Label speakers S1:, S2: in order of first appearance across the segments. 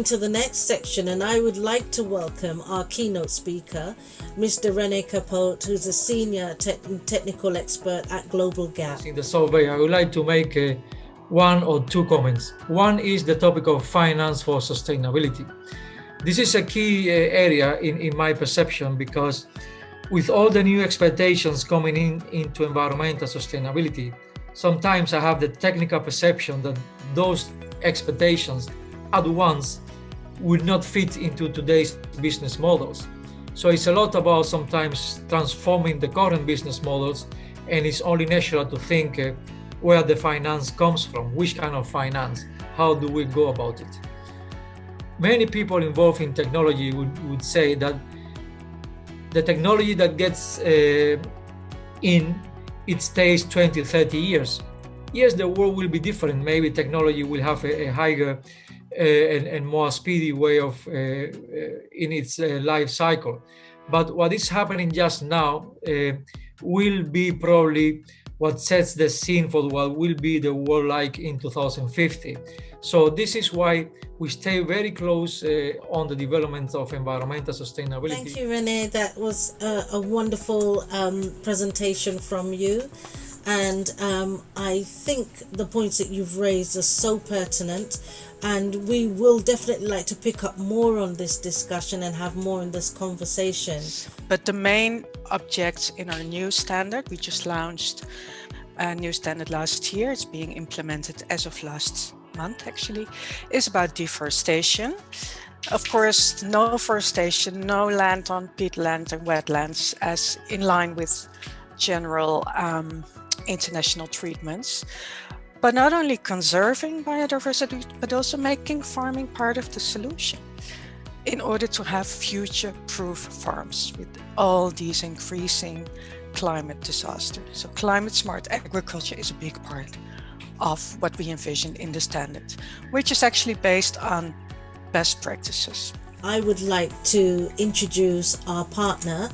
S1: into the next section, and I would like to welcome our keynote speaker, Mr. Rene Capote, who's a senior technical expert at Global Gap.
S2: In the survey, I would like to make one or two comments. One is the topic of finance for sustainability. This is a key area in my perception, because with all the new expectations coming into environmental sustainability, sometimes I have the technical perception that those expectations at once would not fit into today's business models. So it's a lot about sometimes transforming the current business models, and it's only natural to think where the finance comes from, which kind of finance, how do we go about it. Many people involved in technology would say that the technology that gets in, it stays 20, 30 years. Yes, the world will be different. Maybe technology will have a higher and more speedy way of in its life cycle. But what is happening just now will be probably what sets the scene for what will be the world like in 2050. So this is why we stay very close on the development of environmental sustainability.
S1: Thank you, Rene. That was a wonderful presentation from you. And I think the points that you've raised are so pertinent, and we will definitely like to pick up more on this discussion and have more in this conversation.
S3: But the main objects in our new standard, we just launched a new standard last year, it's being implemented as of last month actually, is about deforestation. Of course, no forestation, no land on peatland and wetlands, as in line with general international treatments, but not only conserving biodiversity, but also making farming part of the solution in order to have future-proof farms with all these increasing climate disasters. So climate-smart agriculture is a big part of what we envision in the standard, which is actually based on best practices.
S1: I would like to introduce our partner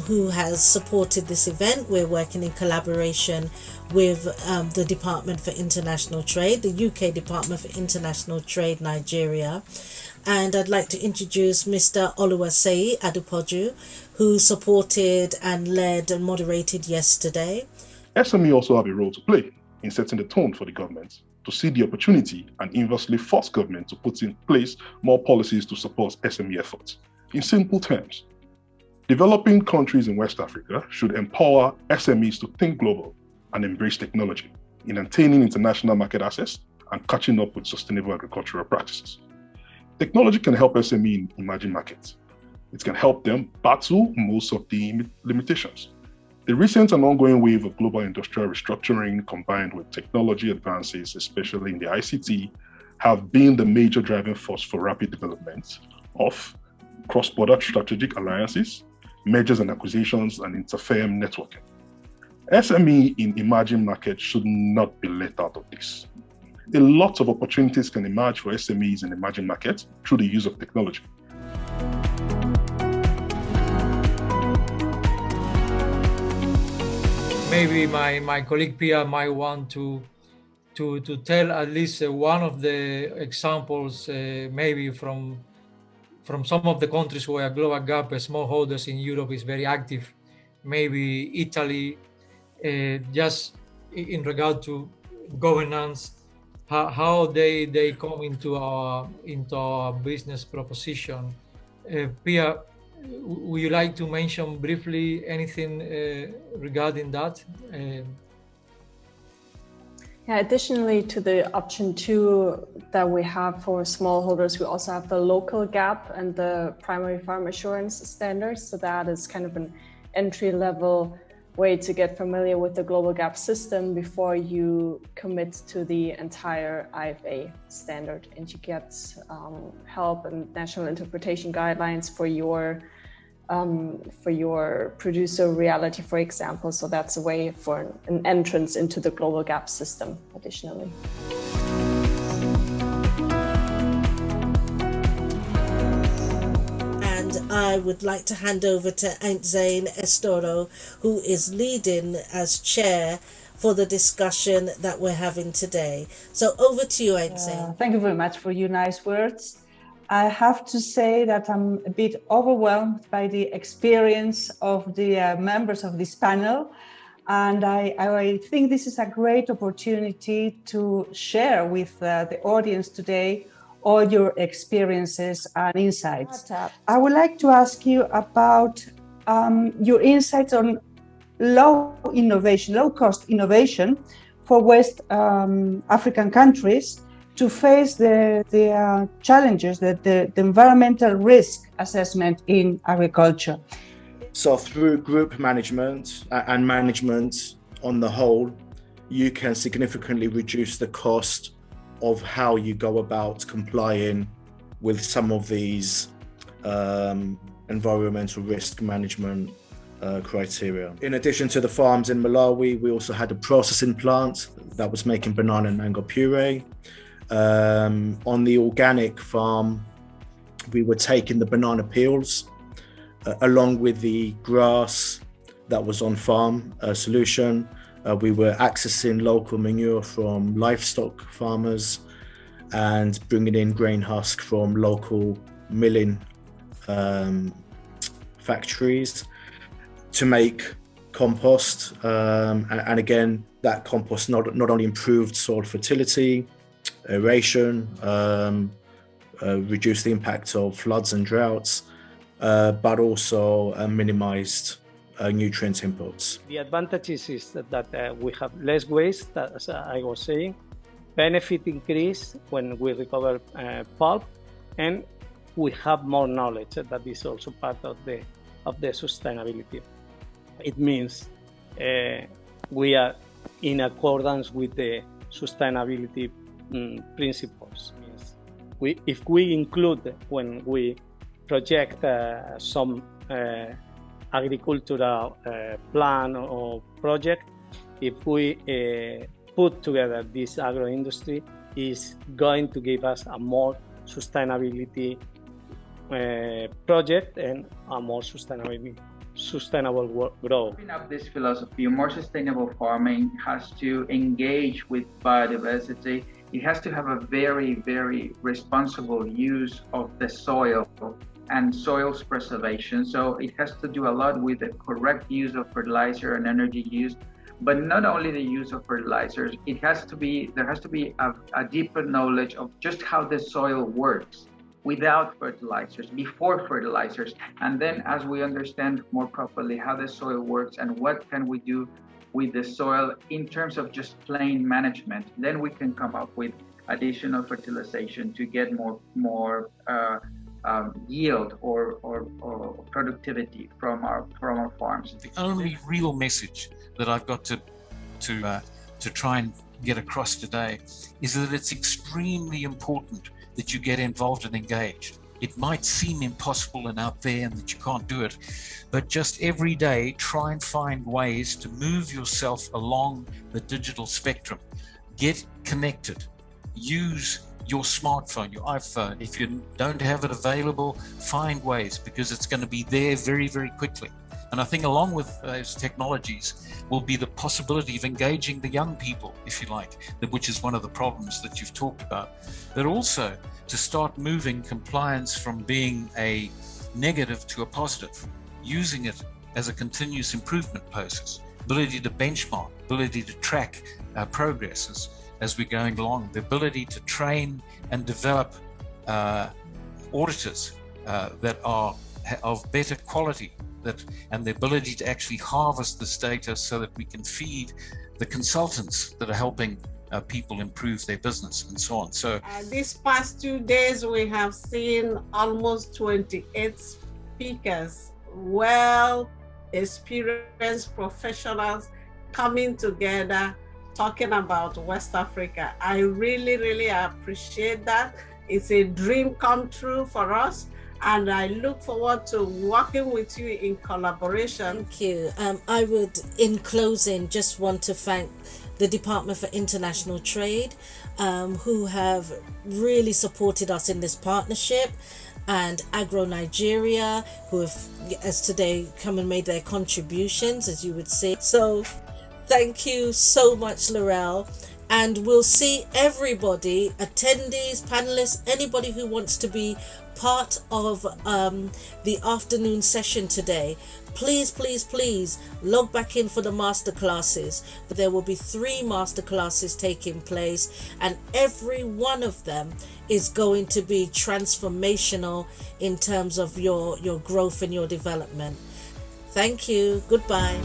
S1: who has supported this event. We're working in collaboration with the Department for International Trade, the UK Department for International Trade, Nigeria. And I'd like to introduce Mr. Oluwaseyi Adepoju, who supported and led and moderated yesterday.
S4: SME also have a role to play in setting the tone for the government to see the opportunity and inversely force government to put in place more policies to support SME efforts. In simple terms, developing countries in West Africa should empower SMEs to think global and embrace technology in attaining international market access and catching up with sustainable agricultural practices. Technology can help SME in emerging markets. It can help them battle most of the limitations. The recent and ongoing wave of global industrial restructuring combined with technology advances, especially in the ICT, have been the major driving force for rapid development of cross-border strategic alliances, mergers and acquisitions, and inter-firm networking. SME in emerging markets should not be left out of this. A lot of opportunities can emerge for SMEs in emerging markets through the use of technology.
S2: Maybe my colleague Pia might want to tell at least one of the examples, maybe from some of the countries where Global Gap smallholders in Europe is very active, maybe Italy, just in regard to governance, how they come into our business proposition. Pia, would you like to mention briefly anything regarding that?
S5: Yeah, additionally to the option 2 that we have for smallholders, we also have the local gap and the primary farm assurance standards. So that is kind of an entry-level way to get familiar with the global gap system before you commit to the entire IFA standard, and you get help and national interpretation guidelines for your producer reality, for example. So that's a way for an entrance into the global gap system additionally.
S1: I would like to hand over to Aunt Zane Estoro, who is leading as chair for the discussion that we're having today. So over to you, Aunt Zane.
S6: Thank you very much for your nice words. I have to say that I'm a bit overwhelmed by the experience of the members of this panel. And I think this is a great opportunity to share with the audience today all your experiences and insights. I would like to ask you about your insights on low-cost innovation for West African countries to face the challenges, the environmental risk assessment in agriculture.
S7: So through group management and management on the whole, you can significantly reduce the cost of how you go about complying with some of these environmental risk management criteria. In addition to the farms in Malawi, we also had a processing plant that was making banana and mango puree. On the organic farm, we were taking the banana peels along with the grass that was on farm solution. We were accessing local manure from livestock farmers and bringing in grain husk from local milling factories to make compost. And again, that compost not only improved soil fertility, aeration, reduced the impact of floods and droughts, but also minimized nutrient inputs.
S8: The advantages is that we have less waste, as I was saying, benefit increase when we recover pulp, and we have more knowledge. That is also part of the sustainability. It means we are in accordance with the sustainability principles. Means if we include, when we project some agricultural plan or project, if we put together this agro-industry, is going to give us a more sustainability project and a more sustainable growth.
S9: Keeping up this philosophy, more sustainable farming has to engage with biodiversity. It has to have a very, very responsible use of the soil and soil's preservation. So it has to do a lot with the correct use of fertilizer and energy use, but not only the use of fertilizers. There has to be a deeper knowledge of just how the soil works without fertilizers, before fertilizers, and then as we understand more properly how the soil works and what can we do with the soil in terms of just plain management, then we can come up with additional fertilization to get more yield or productivity from our farms.
S10: The only real message that I've got to try and get across today is that it's extremely important that you get involved and engaged. It might seem impossible and out there and that you can't do it, but just every day try and find ways to move yourself along the digital spectrum. Get connected. Use your smartphone, your iPhone. If you don't have it available, find ways, because it's going to be there very, very quickly. And I think along with those technologies will be the possibility of engaging the young people, if you like, which is one of the problems that you've talked about. But also to start moving compliance from being a negative to a positive, using it as a continuous improvement process, ability to benchmark, ability to track progress as we're going along, the ability to train and develop auditors that are of better quality, and the ability to actually harvest this data so that we can feed the consultants that are helping people improve their business and so on. So
S11: these past 2 days, we have seen almost 28 speakers, well experienced professionals coming together, talking about West Africa. I really, really appreciate that. It's a dream come true for us, and I look forward to working with you in collaboration.
S1: Thank you. I would, in closing, just want to thank the Department for International Trade, who have really supported us in this partnership, and Agro Nigeria, who have, as today, come and made their contributions, as you would see. So thank you so much, Laurel. and we'll see everybody, attendees, panelists, anybody who wants to be part of the afternoon session today. Please log back in for the masterclasses. There will be 3 masterclasses taking place, and every one of them is going to be transformational in terms of your growth and your development. Thank you. Goodbye.